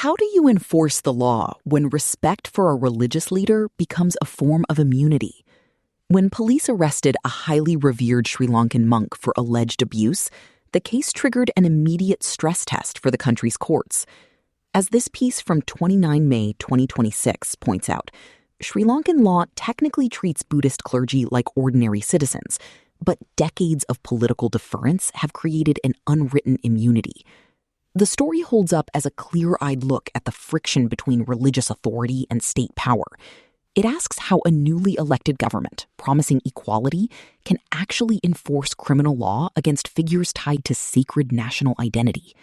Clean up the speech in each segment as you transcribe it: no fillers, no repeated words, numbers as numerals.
How do you enforce the law when respect for a religious leader becomes a form of immunity? When police arrested a highly revered Sri Lankan monk for alleged abuse, the case triggered an immediate stress test for the country's courts. As this piece from 29 May 2026 points out, Sri Lankan law technically treats Buddhist clergy like ordinary citizens, but decades of political deference have created an unwritten immunity. The story holds up as a clear-eyed look at the friction between religious authority and state power. It asks how a newly elected government, promising equality, can actually enforce criminal law against figures tied to sacred national identity.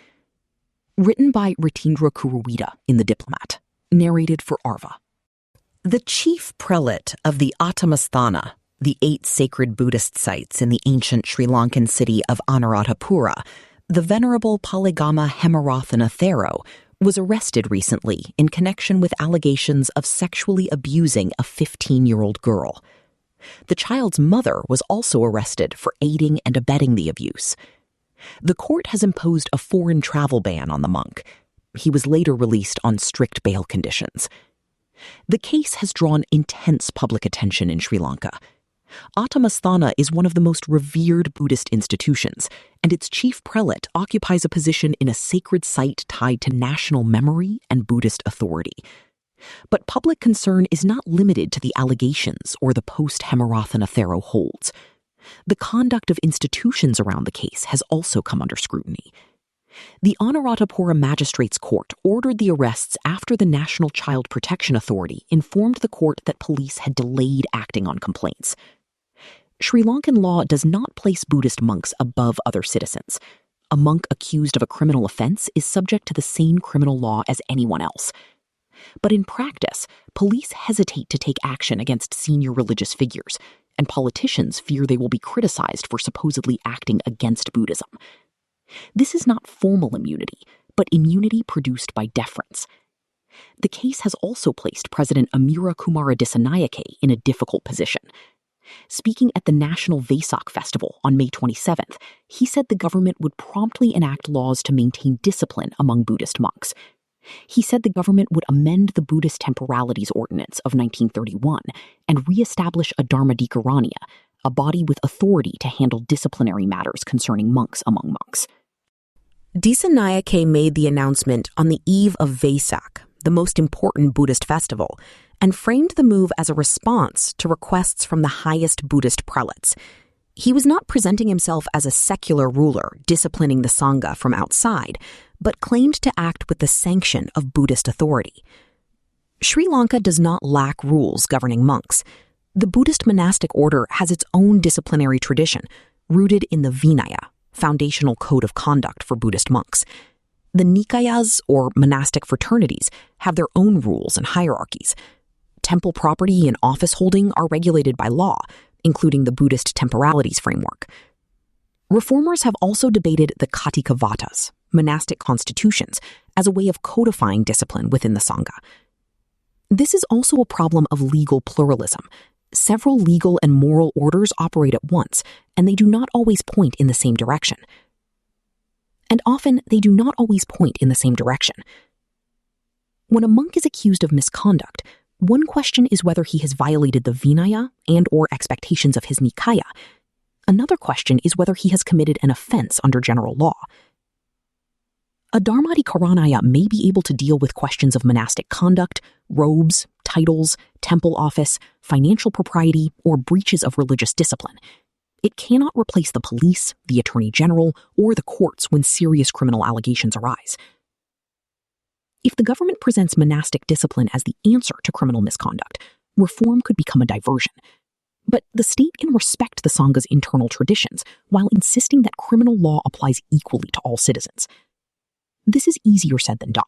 Written by Ritindra Kuruwida in The Diplomat. Narrated for Arva. The chief prelate of the Attamastana, the 8 sacred Buddhist sites in the ancient Sri Lankan city of Anuradhapura, the Venerable Palagama Hemarathana Thero, was arrested recently in connection with allegations of sexually abusing a 15-year-old girl. The child's mother was also arrested for aiding and abetting the abuse. The court has imposed a foreign travel ban on the monk. He was later released on strict bail conditions. The case has drawn intense public attention in Sri Lanka. Attamastana is one of the most revered Buddhist institutions, and its chief prelate occupies a position in a sacred site tied to national memory and Buddhist authority. But public concern is not limited to the allegations or the post Hemarathana Thero holds. The conduct of institutions around the case has also come under scrutiny. The Anuradhapura Magistrates Court ordered the arrests after the National Child Protection Authority informed the court that police had delayed acting on complaints. Sri Lankan law does not place Buddhist monks above other citizens. A monk accused of a criminal offense is subject to the same criminal law as anyone else. But in practice, police hesitate to take action against senior religious figures, and politicians fear they will be criticized for supposedly acting against Buddhism. This is not formal immunity, but immunity produced by deference. The case has also placed President Amira Kumara Dissanayake in a difficult position. Speaking at the National Vesak Festival on May 27th, he said the government would promptly enact laws to maintain discipline among Buddhist monks. He said the government would amend the Buddhist Temporalities Ordinance of 1931 and re-establish a Dharmadhikaranya, a body with authority to handle disciplinary matters concerning monks among monks. Dissanayake made the announcement on the eve of Vesak, the most important Buddhist festival, and framed the move as a response to requests from the highest Buddhist prelates. He was not presenting himself as a secular ruler disciplining the Sangha from outside, but claimed to act with the sanction of Buddhist authority. Sri Lanka does not lack rules governing monks. The Buddhist monastic order has its own disciplinary tradition, rooted in the Vinaya, foundational code of conduct for Buddhist monks. The Nikayas, or monastic fraternities, have their own rules and hierarchies. Temple property and office holding are regulated by law, including the Buddhist temporalities framework. Reformers have also debated the Katikavatas, monastic constitutions, as a way of codifying discipline within the Sangha. This is also a problem of legal pluralism. Several legal and moral orders operate at once, and they do not always point in the same direction. When a monk is accused of misconduct, one question is whether he has violated the Vinaya and/or expectations of his Nikaya. Another question is whether he has committed an offense under general law. A Dharmadhikaranaya may be able to deal with questions of monastic conduct, robes, titles, temple office, financial propriety, or breaches of religious discipline. It cannot replace the police, the attorney general, or the courts when serious criminal allegations arise. If the government presents monastic discipline as the answer to criminal misconduct, reform could become a diversion. But the state can respect the Sangha's internal traditions while insisting that criminal law applies equally to all citizens. This is easier said than done.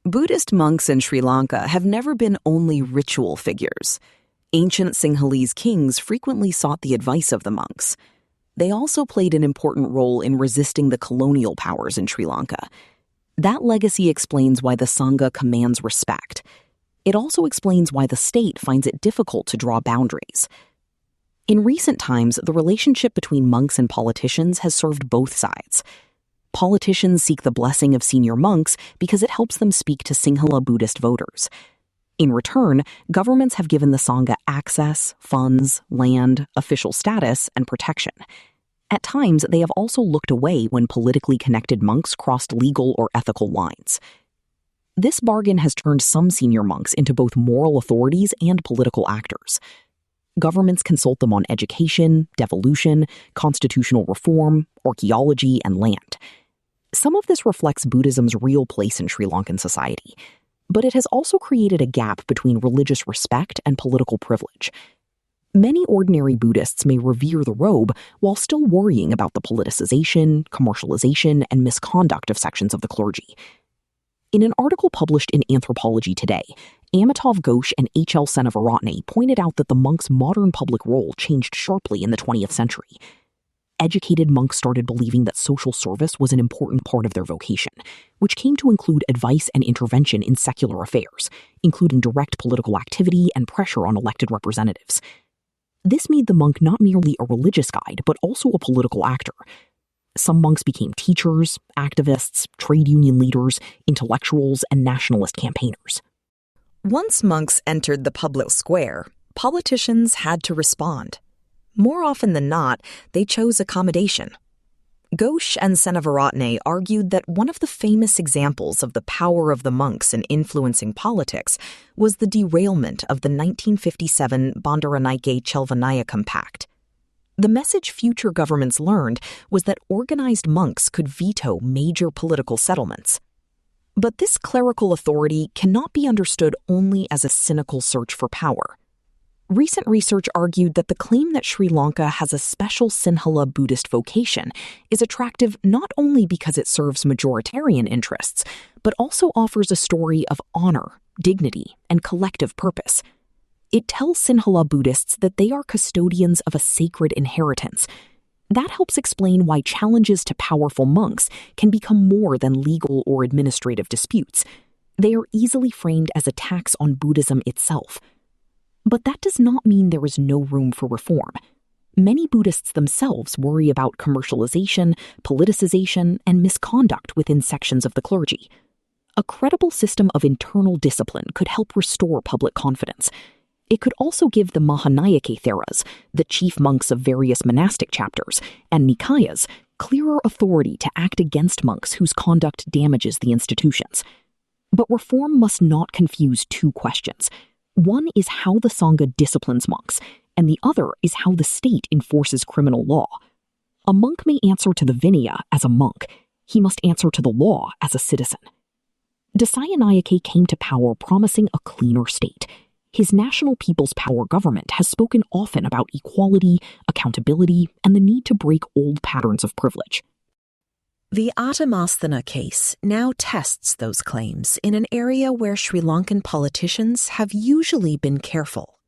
Buddhist monks in Sri Lanka have never been only ritual figures. Ancient Sinhalese kings frequently sought the advice of the monks. They also played an important role in resisting the colonial powers in Sri Lanka. That legacy explains why the Sangha commands respect. It also explains why the state finds it difficult to draw boundaries. In recent times, the relationship between monks and politicians has served both sides. Politicians seek the blessing of senior monks because it helps them speak to Sinhala Buddhist voters. In return, governments have given the Sangha access, funds, land, official status, and protection. At times, they have also looked away when politically connected monks crossed legal or ethical lines. This bargain has turned some senior monks into both moral authorities and political actors. Governments consult them on education, devolution, constitutional reform, archaeology, and land. Some of this reflects Buddhism's real place in Sri Lankan society, but it has also created a gap between religious respect and political privilege. Many ordinary Buddhists may revere the robe while still worrying about the politicization, commercialization, and misconduct of sections of the clergy. In an article published in Anthropology Today, Amitav Ghosh and H.L. Senavaratne pointed out that the monks' modern public role changed sharply in the 20th century. Educated monks started believing that social service was an important part of their vocation, which came to include advice and intervention in secular affairs, including direct political activity and pressure on elected representatives. This made the monk not merely a religious guide, but also a political actor. Some monks became teachers, activists, trade union leaders, intellectuals, and nationalist campaigners. Once monks entered the public square, politicians had to respond. More often than not, they chose accommodation. Ghosh and Senavaratne argued that one of the famous examples of the power of the monks in influencing politics was the derailment of the 1957 Bandaranaike-Chelvanayakam Pact. The message future governments learned was that organized monks could veto major political settlements. But this clerical authority cannot be understood only as a cynical search for power. Recent research argued that the claim that Sri Lanka has a special Sinhala Buddhist vocation is attractive not only because it serves majoritarian interests, but also offers a story of honor, dignity, and collective purpose. It tells Sinhala Buddhists that they are custodians of a sacred inheritance. That helps explain why challenges to powerful monks can become more than legal or administrative disputes. They are easily framed as attacks on Buddhism itself. But that does not mean there is no room for reform. Many Buddhists themselves worry about commercialization, politicization, and misconduct within sections of the clergy. A credible system of internal discipline could help restore public confidence. It could also give the Mahanayake Theras, the chief monks of various monastic chapters, and Nikayas, clearer authority to act against monks whose conduct damages the institutions. But reform must not confuse two questions. One is how the Sangha disciplines monks, and the other is how the state enforces criminal law. A monk may answer to the Vinaya as a monk. He must answer to the law as a citizen. Dasayanayake came to power promising a cleaner state. His National People's Power government has spoken often about equality, accountability, and the need to break old patterns of privilege. The Atamasthana case now tests those claims in an area where Sri Lankan politicians have usually been careful.